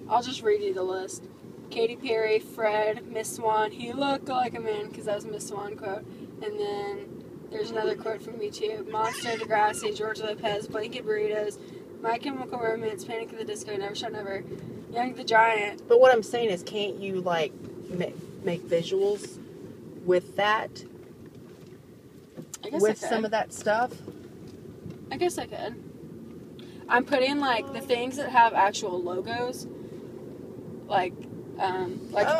I'll just read you the list. Katy Perry, Fred, Miss Swan, he looked like a man, because that was a Miss Swan quote. And then there's another quote from YouTube. Monster, Degrassi, George Lopez, Blanket Burritos, My Chemical Romance, Panic at the Disco, Never Show Never, Young the Giant. But what I'm saying is, can't you, like, make visuals with that? I guess with I could. some of that stuff? I guess I could. I'm putting, like, the things that have actual logos. Like the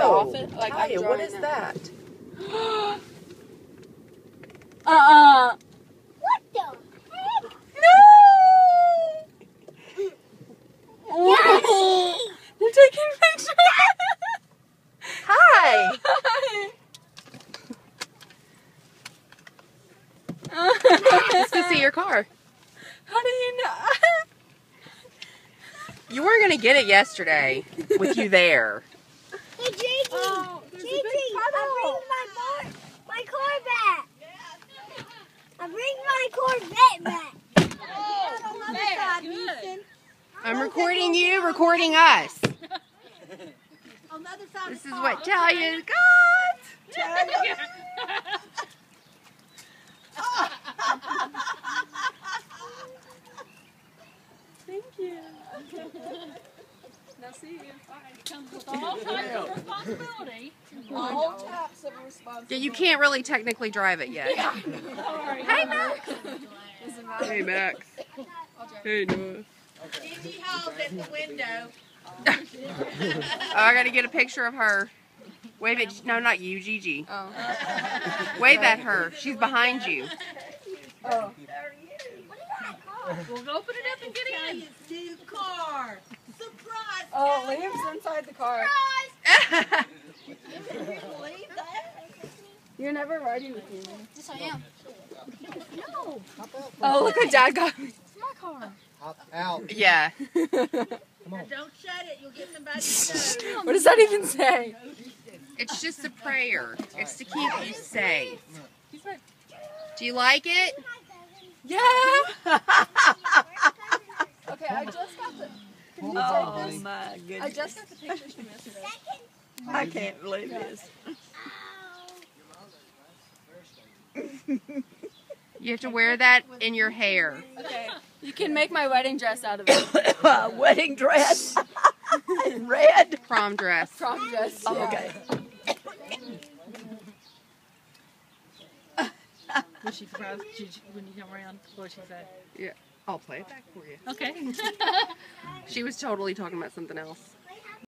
office. Like, Nytalia, I'm what is that? What the heck? No! They're taking pictures. Hi! Let's go see your car. How do you know? You weren't going to get it yesterday with you there. Hey, JJ. Oh, there's a big I bring my car back. I bring my Corvette back. I'm recording you, recording us. On the other side This is what Talia got. Thank you. Now see you. Comes with all types of responsibility. All types of responsibility. Yeah, you can't really technically drive it yet. Hey, Max. Hey, Max. Hey, Noah. Gigi Hall's at the window. Oh, I got to get a picture of her. Wave at, no, not you, Gigi. Oh. Wave at her. She's behind you. Oh. We'll go open it up and get in. New car. Surprise. Oh, Liam's inside the car. Can you believe that? You're never riding with me. Yes, I am. No, Oh, look what Dad got me. it's my car. Out. Yeah. Now don't shut it. You'll get somebody to know. What does that even say? It's just a prayer. It's to keep you safe. Do you like it? Yeah. Okay, I just got the. Can you take this? my I goodness. just got the pictures from yesterday. I can't believe this. You have to wear that in your hair. Okay, you can make my wedding dress out of it. Wedding dress. In red. Prom dress. Prom dress. Yeah. Okay. Was she surprised when you come around? What she said? Yeah. I'll play it back for you. Okay. She was totally talking about something else.